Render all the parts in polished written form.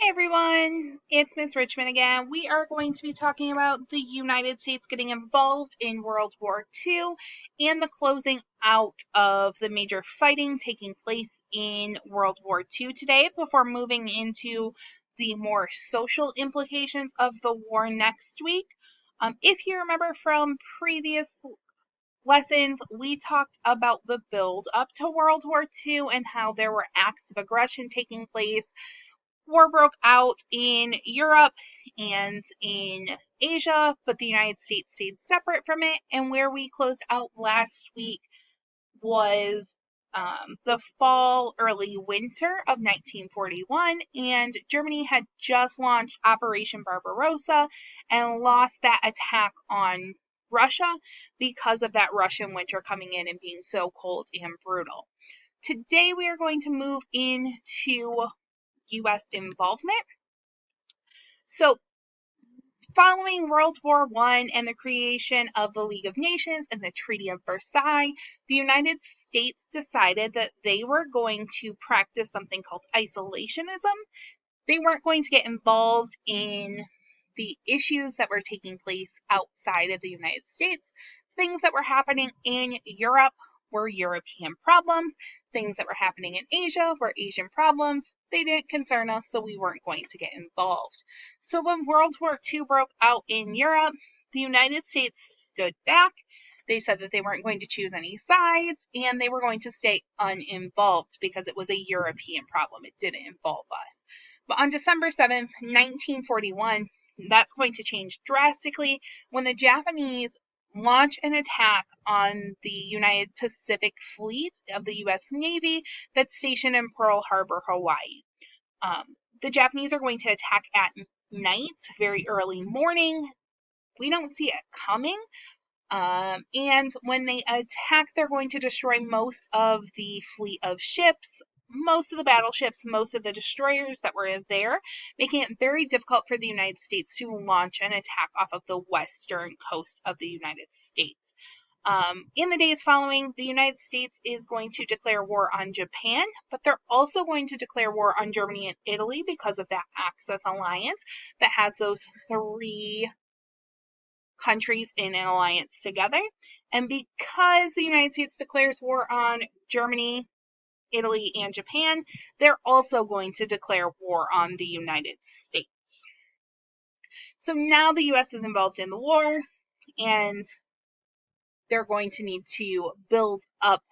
Hey everyone, it's Miss Richmond again. We are going to be talking about the United States getting involved in World War II and the closing out of the major fighting taking place in World War II today before moving into the more social implications of the war next week. If you remember from previous lessons, we talked about the build up to World War II and how there were acts of aggression taking place. War broke out in Europe and in Asia, but the United States stayed separate from it. And where we closed out last week was the fall, early winter of 1941, and Germany had just launched Operation Barbarossa and lost that attack on Russia because of that Russian winter coming in and being so cold and brutal. Today we are going to move into U.S. involvement. So, following World War I and the creation of the League of Nations and the Treaty of Versailles, the United States decided that they were going to practice something called isolationism. They weren't going to get involved in the issues that were taking place outside of the United States. Things that were happening in Europe were European problems. Things that were happening in Asia were Asian problems. They didn't concern us, so we weren't going to get involved. So when World War II broke out in Europe, the United States stood back. They said that they weren't going to choose any sides, and they were going to stay uninvolved because it was a European problem. It didn't involve us. But on December 7th, 1941, that's going to change drastically when the Japanese launch an attack on the United Pacific Fleet of the U.S. Navy that's stationed in Pearl Harbor, Hawaii. The Japanese are going to attack at night, very early morning. We don't see it coming. And when they attack, they're going to destroy most of the fleet of ships, most of the battleships, most of the destroyers that were there, making it very difficult for the United States to launch an attack off of the western coast of the United States. In the days following, the United States is going to declare war on Japan, but they're also going to declare war on Germany and Italy because of that Axis alliance that has those three countries in an alliance together. And because the United States declares war on Germany, Italy, and Japan, they're also going to declare war on the United States. So now the U.S. is involved in the war, and they're going to need to build up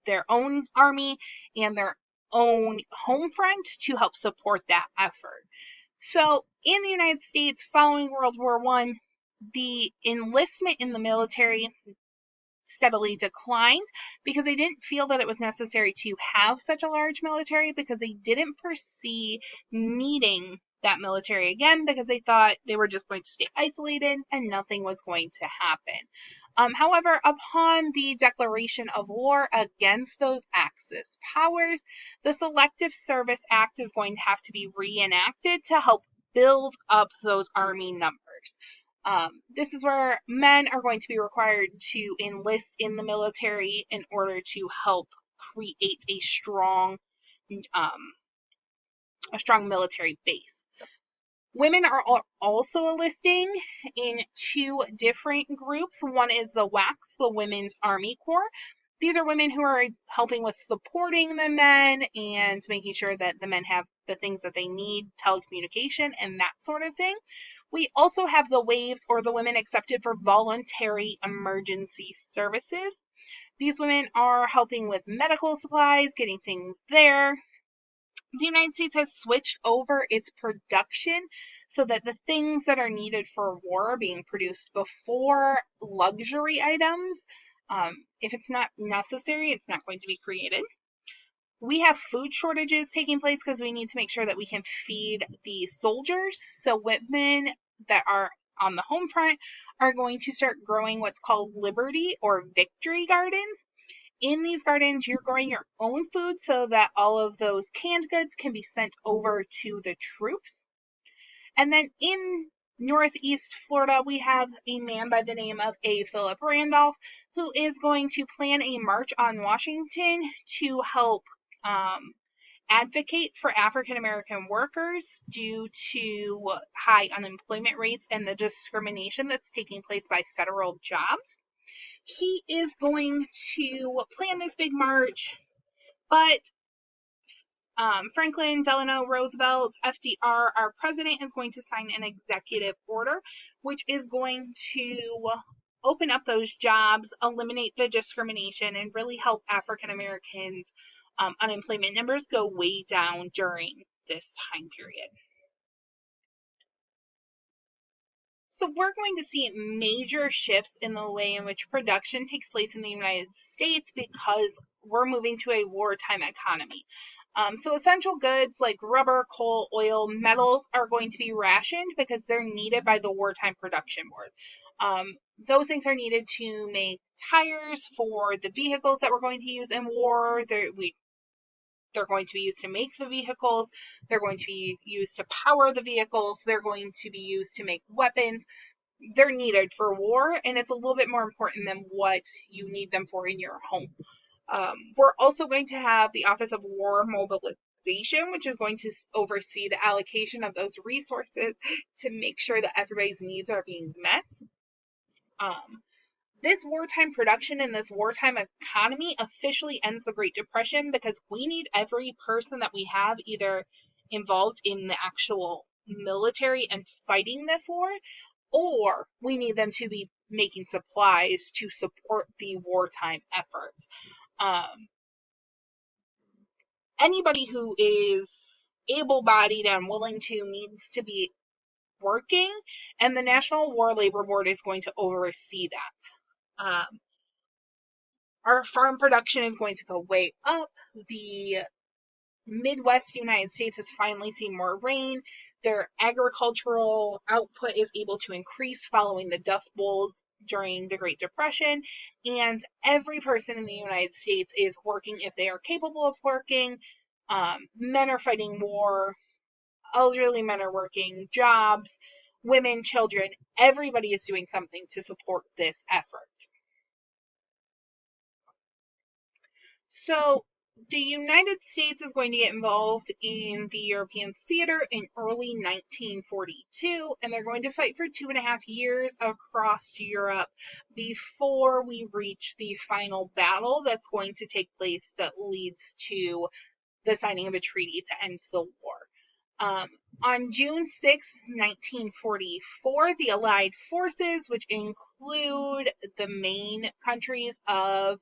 their own army and their own home front to help support that effort. So in the United States, following World War I, the enlistment in the military steadily declined because they didn't feel that it was necessary to have such a large military because they didn't foresee needing that military again because they thought they were just going to stay isolated and nothing was going to happen. However, upon the declaration of war against those Axis powers, the Selective Service Act is going to have to be reenacted to help build up those army numbers. This is where men are going to be required to enlist in the military in order to help create a strong military base. Women are also enlisting in two different groups. One is the WWII, the Women's Army Corps. These are women who are helping with supporting the men and making sure that the men have the things that they need, telecommunication, and that sort of thing. We also have the WAVES, or the Women Accepted for Voluntary Emergency Services. These women are helping with medical supplies, getting things there. The United States has switched over its production so that the things that are needed for war are being produced before luxury items. If it's not necessary, it's not going to be created. We have food shortages taking place because we need to make sure that we can feed the soldiers. So women that are on the home front are going to start growing what's called Liberty or Victory Gardens. In these gardens, you're growing your own food so that all of those canned goods can be sent over to the troops. And then in Northeast Florida, we have a man by the name of A. Philip Randolph, who is going to plan a march on Washington to help advocate for African American workers due to high unemployment rates and the discrimination that's taking place by federal jobs. He is going to plan this big march, but Franklin Delano Roosevelt, FDR, our president, is going to sign an executive order, which is going to open up those jobs, eliminate the discrimination, and really help African Americans' unemployment numbers go way down during this time period. So we're going to see major shifts in the way in which production takes place in the United States because we're moving to a wartime economy. So essential goods like rubber, coal, oil, metals are going to be rationed because they're needed by the Wartime Production Board. Those things are needed to make tires for the vehicles that we're going to use in war. They're going to be used to make the vehicles. They're going to be used to power the vehicles. They're going to be used to make weapons. They're needed for war, and it's a little bit more important than what you need them for in your home. We're also going to have the Office of War Mobilization, which is going to oversee the allocation of those resources to make sure that everybody's needs are being met. This wartime production and this wartime economy officially ends the Great Depression because we need every person that we have either involved in the actual military and fighting this war, or we need them to be making supplies to support the wartime efforts. Anybody who is able-bodied and willing to needs to be working, and the National War Labor Board is going to oversee that. Our farm production is going to go way up. The Midwest United States has finally seen more rain. Their agricultural output is able to increase following the Dust Bowls during the Great Depression, and every person in the United States is working if they are capable of working. Men are fighting war, elderly men are working jobs, women, children, everybody is doing something to support this effort. So the United States is going to get involved in the European theater in early 1942, and they're going to fight for 2.5 years across Europe before we reach the final battle that's going to take place that leads to the signing of a treaty to end the war. On June 6, 1944, the Allied forces, which include the main countries of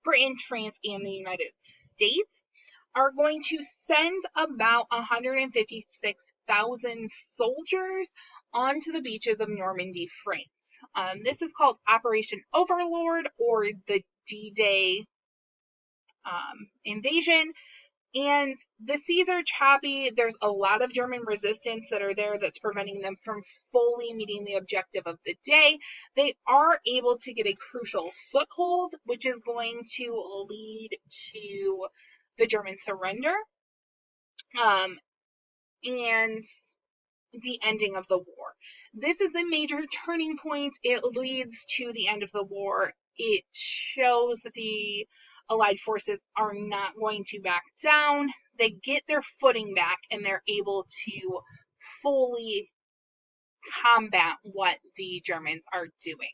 Britain, France, and the United States, are going to send about 156,000 soldiers onto the beaches of Normandy, France. This is called Operation Overlord, or the D-Day invasion. And the seas are choppy. There's a lot of German resistance that are there that's preventing them from fully meeting the objective of the day. They are able to get a crucial foothold, which is going to lead to the German surrender and the ending of the war. This is a major turning point. It leads to the end of the war. It shows that the Allied forces are not going to back down. They get their footing back and they're able to fully combat what the Germans are doing.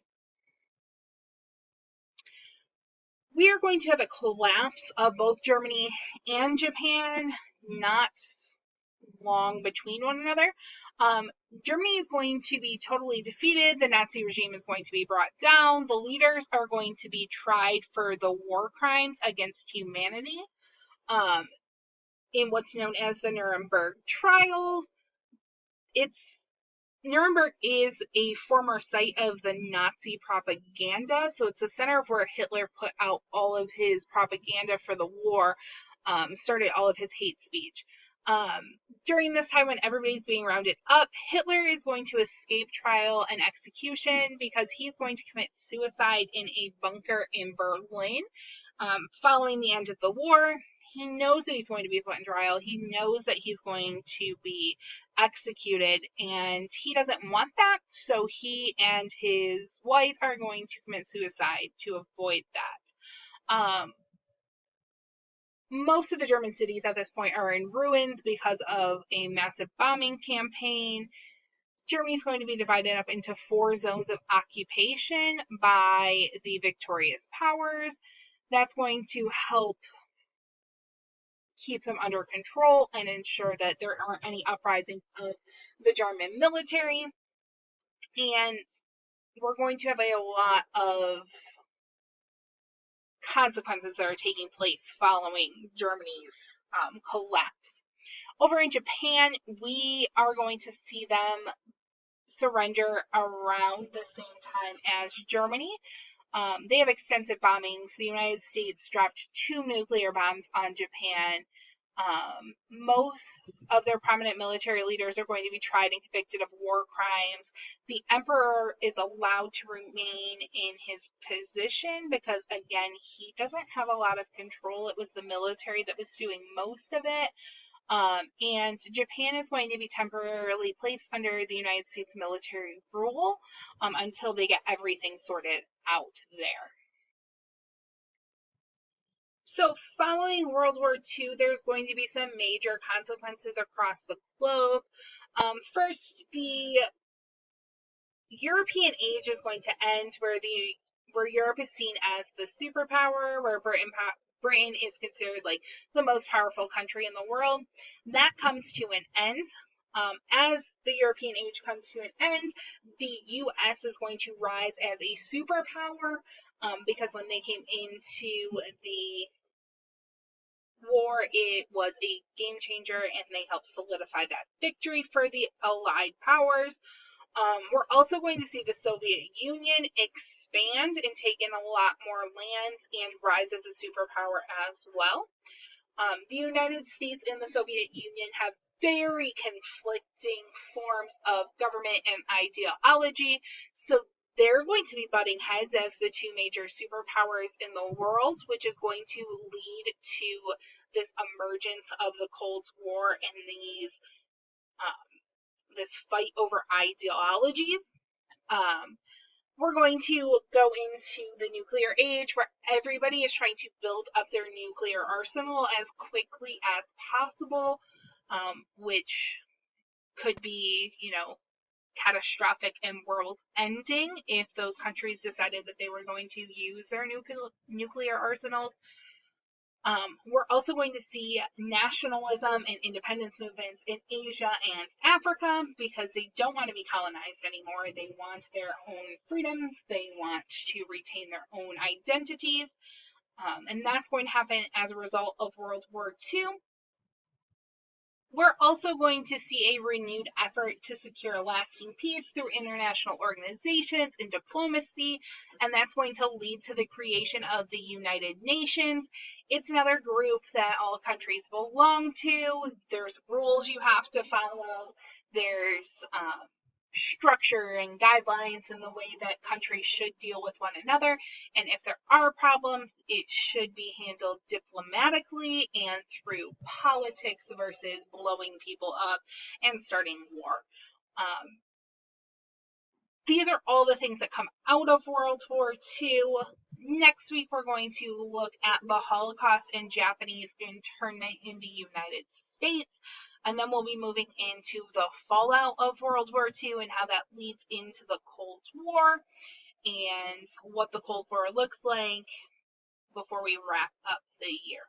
We are going to have a collapse of both Germany and Japan, not long between one another. Germany is going to be totally defeated. The Nazi regime is going to be brought down. The leaders are going to be tried for the war crimes against humanity in what's known as the Nuremberg trials. Nuremberg is a former site of the Nazi propaganda, so it's the center of where Hitler put out all of his propaganda for the war, started all of his hate speech. During this time when everybody's being rounded up, Hitler is going to escape trial and execution because he's going to commit suicide in a bunker in Berlin. Following the end of the war, he knows that he's going to be put in trial. He knows that he's going to be executed, and he doesn't want that, so he and his wife are going to commit suicide to avoid that. Most of the German cities at this point are in ruins because of a massive bombing campaign. Germany is going to be divided up into 4 zones of occupation by the victorious powers. That's going to help keep them under control and ensure that there aren't any uprisings of the German military. And we're going to have a lot of consequences that are taking place following Germany's collapse. Over in Japan, we are going to see them surrender around the same time as Germany. They have extensive bombings. The United States dropped 2 nuclear bombs on Japan. Most of their prominent military leaders are going to be tried and convicted of war crimes. The emperor is allowed to remain in his position because, again, he doesn't have a lot of control. It was the military that was doing most of it. And Japan is going to be temporarily placed under the United States military rule until they get everything sorted out there. So following World War II, there's going to be some major consequences across the globe. First, the European age is going to end where Europe is seen as the superpower, where Britain is considered like the most powerful country in the world. That comes to an end. As the European age comes to an end, the US is going to rise as a superpower because when they came into the war, it was a game changer and they helped solidify that victory for the Allied powers. We're also going to see the Soviet Union expand and take in a lot more land and rise as a superpower as well. The United States and the Soviet Union have very conflicting forms of government and ideology, so they're going to be butting heads as the 2 major superpowers in the world, which is going to lead to this emergence of the Cold War and this fight over ideologies. We're going to go into the nuclear age where everybody is trying to build up their nuclear arsenal as quickly as possible, which could be, catastrophic and world ending if those countries decided that they were going to use their nuclear arsenals. We're also going to see nationalism and independence movements in Asia and Africa because they don't want to be colonized anymore. They want their own freedoms. They want to retain their own identities. And that's going to happen as a result of World War II. We're also going to see a renewed effort to secure lasting peace through international organizations and diplomacy, and that's going to lead to the creation of the United Nations. It's another group that all countries belong to. There's rules you have to follow. There's structure and guidelines in the way that countries should deal with one another. And if there are problems, it should be handled diplomatically and through politics versus blowing people up and starting war. These are all the things that come out of World War II. Next week, we're going to look at the Holocaust and Japanese internment in the United States. And then we'll be moving into the fallout of World War II and how that leads into the Cold War and what the Cold War looks like before we wrap up the year.